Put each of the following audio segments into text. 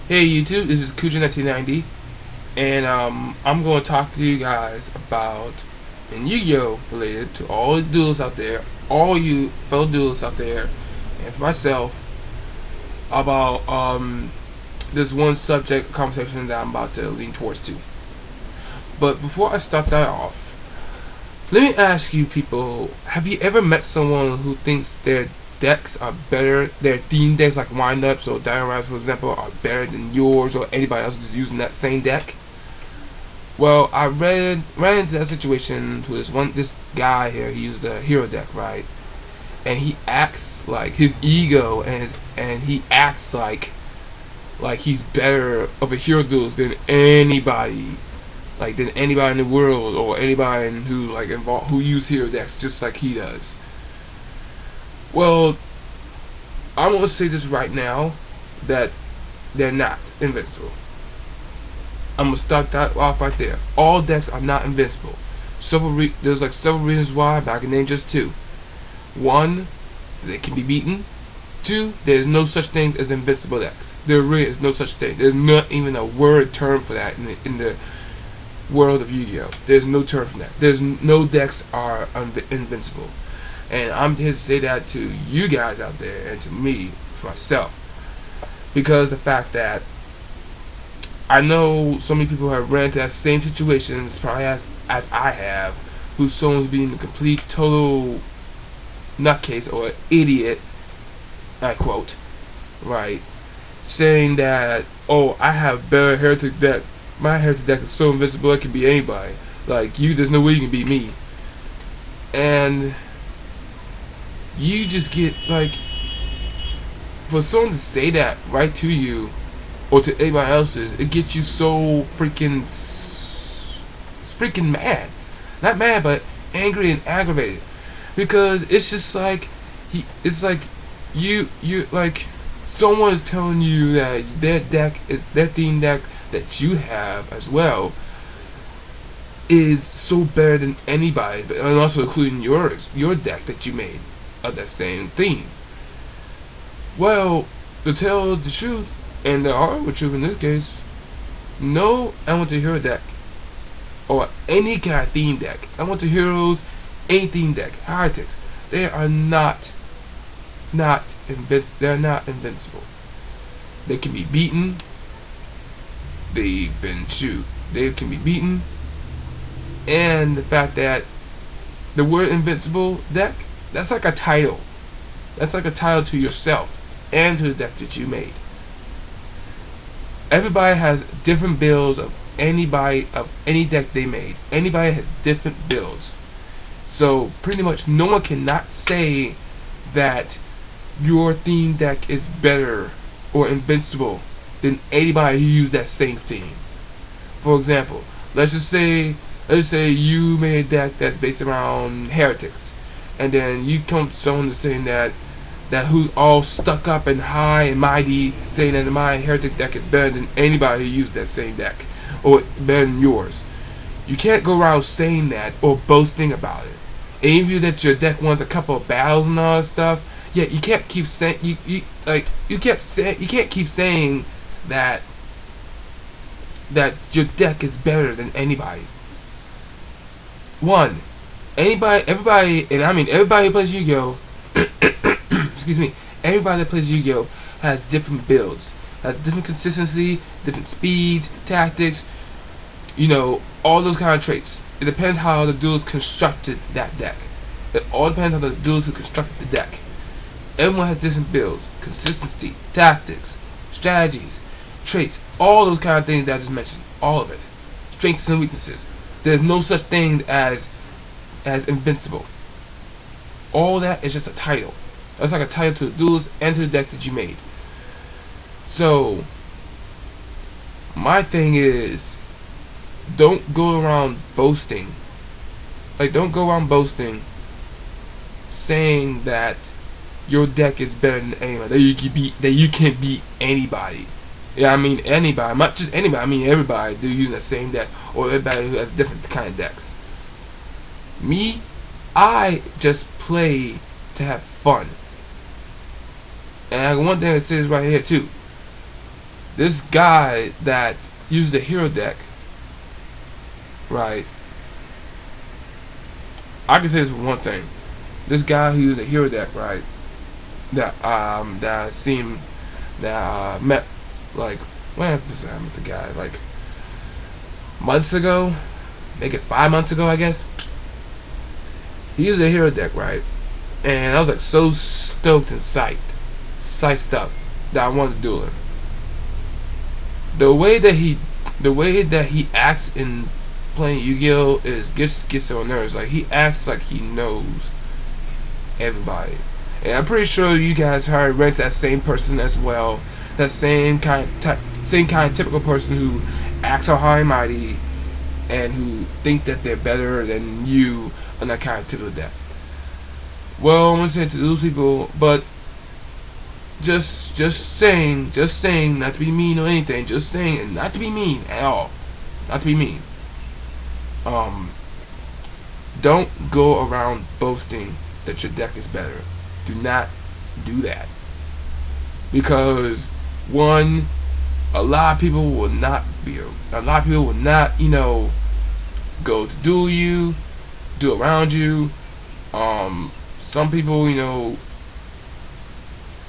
Hey YouTube, this is Kuja1990, and I'm going to talk to you guys about, and Yu-Gi-Oh! Related to all the duels out there, all you fellow duelists out there, and for myself, about this one subject conversation that I'm about to lean towards too. But before I start that off, let me ask you people, have you ever met someone who thinks their decks are better, their theme decks like windups or dynamites for example are better than yours or anybody else is using that same deck? Well, I ran into that situation with this guy here. He used the hero deck, right? And he acts like his ego and he acts like he's better of a hero duelist than anybody, like than anybody in the world or anybody who like involved who use hero decks just like he does. Well, I'm gonna say this right now that they're not invincible. I'm gonna start that off right there. All decks are not invincible. There's like several reasons why, but I can name just two. One, they can be beaten. Two, there's no such thing as invincible decks. There really is no such thing. There's not even a word term for that in the world of Yu-Gi-Oh. There's no term for that. There's no decks are invincible, and I'm here to say that to you guys out there and to me, for myself, because the fact that I know so many people have ran into that same situations, probably as I have, who someone's being a complete total nutcase or idiot, I quote, right, saying that, oh, I have better heretic deck. My heretic deck is so invincible it can beat anybody. Like you, there's no way you can beat me. And you just get like, for someone to say that right to you or to anybody else's, it gets you so freaking mad. Not mad, but angry and aggravated, because it's just like it's like you like someone is telling you that their deck is their theme deck that you have as well is so better than anybody, and also including your deck that you made of that same theme. Well, to tell the truth, and the horrible truth in this case, no Elemental Hero deck or any kind of theme deck, Elemental Heroes, any theme deck, Heretics, they are they're not invincible. They can be beaten. They can be beaten, and the fact that the word invincible deck, that's like a title. That's like a title to yourself and to the deck that you made. Everybody has different builds of any deck they made. Anybody has different builds. So pretty much no one cannot say that your theme deck is better or invincible than anybody who used that same theme. For example, let's just say you made a deck that's based around heretics, and then you come to someone that's saying that who's all stuck up and high and mighty, saying that my heretic deck is better than anybody who used that same deck or better than yours. You can't go around saying that or boasting about it. And even that your deck wants a couple of battles and all that stuff, yeah, you can't keep saying you can't keep saying that your deck is better than anybody's. One, everybody, and I mean everybody who plays Yu-Gi-Oh, excuse me, everybody that plays Yu-Gi-Oh has different builds, has different consistency, different speeds, tactics, all those kind of traits. It depends how the duelist constructed that deck. It all depends on the duelist who constructed the deck. Everyone has different builds, consistency, tactics, strategies, traits, all those kind of things that I just mentioned, all of it. Strengths and weaknesses. There's no such thing as invincible. All that is just a title. That's like a title to the duelist and to the deck that you made. So my thing is, don't go around boasting. Don't go around boasting, saying that your deck is better than anybody, that you can beat anybody. Yeah, I mean anybody, not just anybody. I mean everybody do using the same deck, or everybody who has different kind of decks. Me, I just play to have fun. And I got one thing to say this right here too. This guy that used the hero deck, right? I can say this for one thing. This guy who used a hero deck, right? That seemed that met like when this I met the guy like months ago, make it 5 months ago, I guess. He used a hero deck, right? And I was like so stoked and psyched up that I wanted to duel him. The way that he acts in playing Yu-Gi-Oh is gets on nerves. Like he acts like he knows everybody, and I'm pretty sure you guys heard Rent's that same person as well. That same kind of typical person who acts all high and mighty and who think that they're better than you on that kind of typical deck. Well, I'm gonna say to those people, but just saying, not to be mean or anything, just saying, and not to be mean at all, not to be mean. Don't go around boasting that your deck is better. Do not do that, because one, a lot of people will not, go to duel you, do around you. Some people,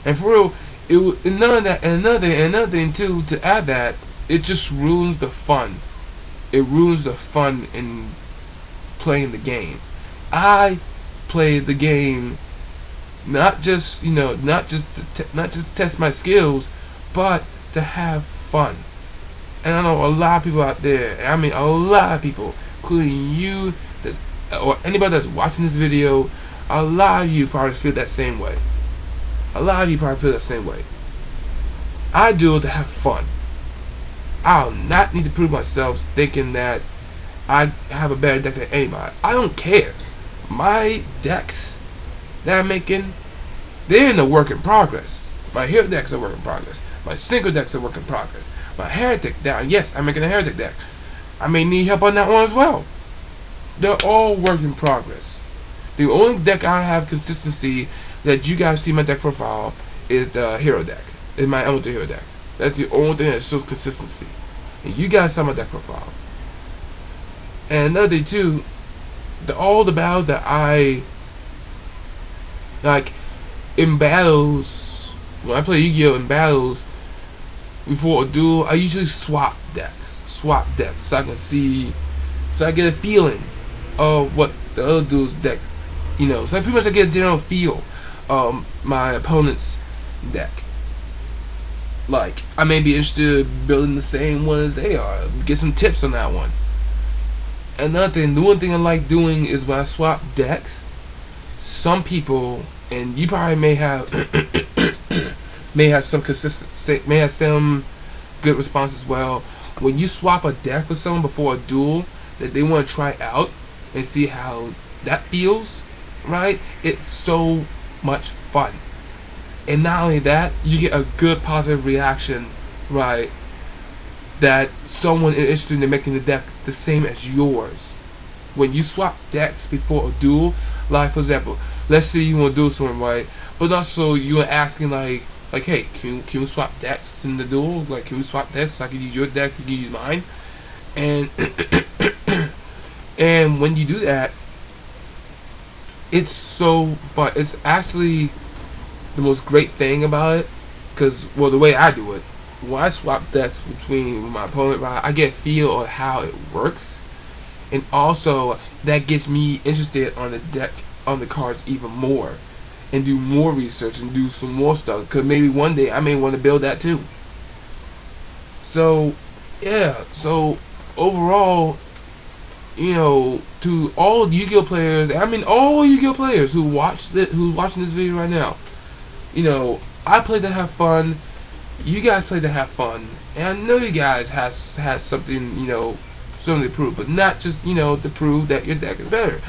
and for real, and none of that, and another thing too, to add that, it just ruins the fun. It ruins the fun in playing the game. I play the game not just to test my skills, but to have fun. And I know a lot of people out there, I mean a lot of people, including you, or anybody that's watching this video, a lot of you probably feel that same way. A lot of you probably feel that same way. I do it to have fun. I'll not need to prove myself thinking that I have a better deck than anybody. I don't care. My decks that I'm making, they're in a work in progress. My hero decks are work in progress. My single decks are work in progress. My heretic deck, yes, I'm making a heretic deck. I may need help on that one as well. They're all work in progress. The only deck I have consistency that you guys see my deck profile is the hero deck. Is my Elemental hero deck. That's the only thing that shows consistency. And you guys saw my deck profile. And another thing too, all the battles that I like in battles, when I play Yu-Gi-Oh in battles before a duel, I usually swap decks so I get a feeling of what the other dude's deck, so pretty much I get a general feel of my opponent's deck. Like, I may be interested in building the same one as they are, get some tips on that one. Another thing, the one thing I like doing is when I swap decks, some people, and you probably may have some good response as well. When you swap a deck with someone before a duel that they want to try out and see how that feels, right? It's so much fun. And not only that, you get a good positive reaction, right? That someone is interested in making the deck the same as yours. When you swap decks before a duel, like for example, let's say you want to duel someone, right? But also you are asking like, hey, can we swap decks in the duel? Like, can we swap decks so I can use your deck, you can use mine? And and when you do that, it's so fun. It's actually the most great thing about it, because, well, the way I do it, when I swap decks between my opponent, right, I get a feel of how it works, and also that gets me interested on the deck, on the cards even more, and do more research and do some more stuff, because maybe one day I may want to build that too. So yeah, so overall, to all Yu-Gi-Oh players, I mean all Yu-Gi-Oh players who's watching this video right now, I play to have fun. You guys play to have fun, and I know you guys has something, something to prove, but not just to prove that your deck is better.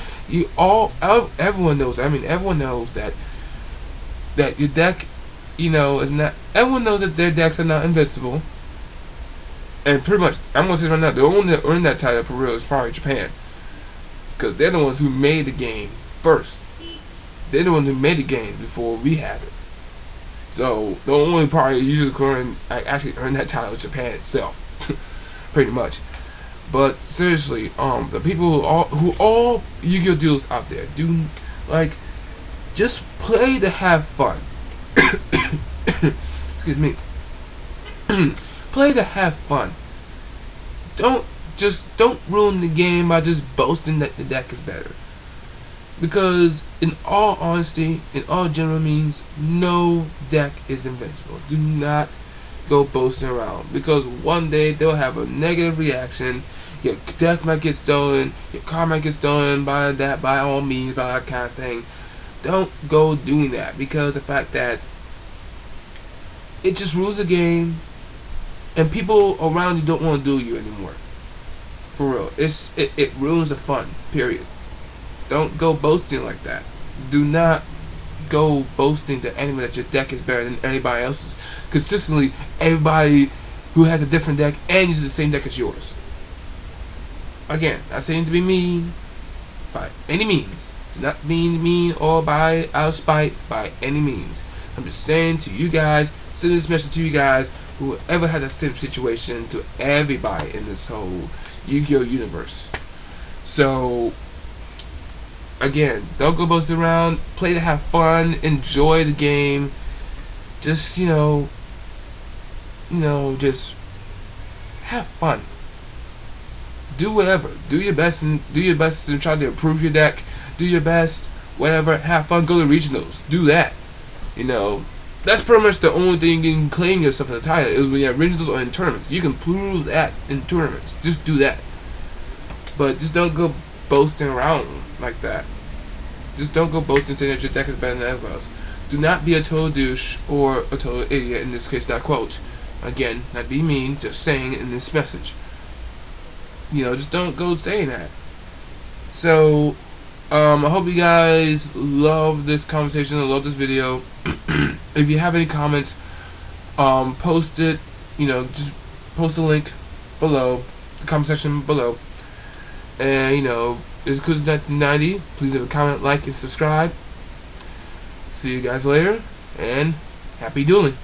Everyone knows. I mean, everyone knows that your deck, is not. Everyone knows that their decks are not invincible, and pretty much, I'm gonna say right now, the only one that earned that title for real is probably Japan, because they're the ones who made the game first. They're the ones who made the game before we had it. So the only party usually actually earn that title is Japan itself, pretty much. But seriously, the people who all Yu-Gi-Oh duels out there do like just play to have fun. Excuse me. Play to have fun. Don't ruin the game by just boasting that the deck is better. Because in all honesty, in all general means, no deck is invincible. Do not go boasting around, because one day they'll have a negative reaction. Your deck might get stolen, your card might get stolen by that, by all means, by that kind of thing. Don't go doing that, because the fact that it just ruins the game, and people around you don't want to duel you anymore. For real, it ruins the fun. Period. Don't go boasting like that. Do not go boasting to anyone that your deck is better than anybody else's. Consistently, everybody who has a different deck and uses the same deck as yours. Again, not saying to be mean by any means. Do not mean mean or by out of spite by any means. I'm just saying to you guys, sending this message to you guys who ever had a same situation, to everybody in this whole Yu-Gi-Oh universe. So again, don't go boasting around. Play to have fun. Enjoy the game. Just just have fun. Do whatever. Do your best and try to improve your deck. Do your best. Whatever. Have fun. Go to regionals. Do that. That's pretty much the only thing you can claim yourself as a title is when you have regionals or in tournaments. You can prove that in tournaments. Just do that. But just don't go boasting around like that. Just don't go boasting saying that your deck is better than everyone else. Do not be a total douche or a total idiot, in this case, that quote. Again, not be mean, just saying it in this message. Just don't go saying that. So, I hope you guys love this conversation, love this video. If you have any comments, post it, just post a link below, the comment section below. And, this is Kuz1990. Please leave a comment, like, and subscribe. See you guys later, and happy dueling.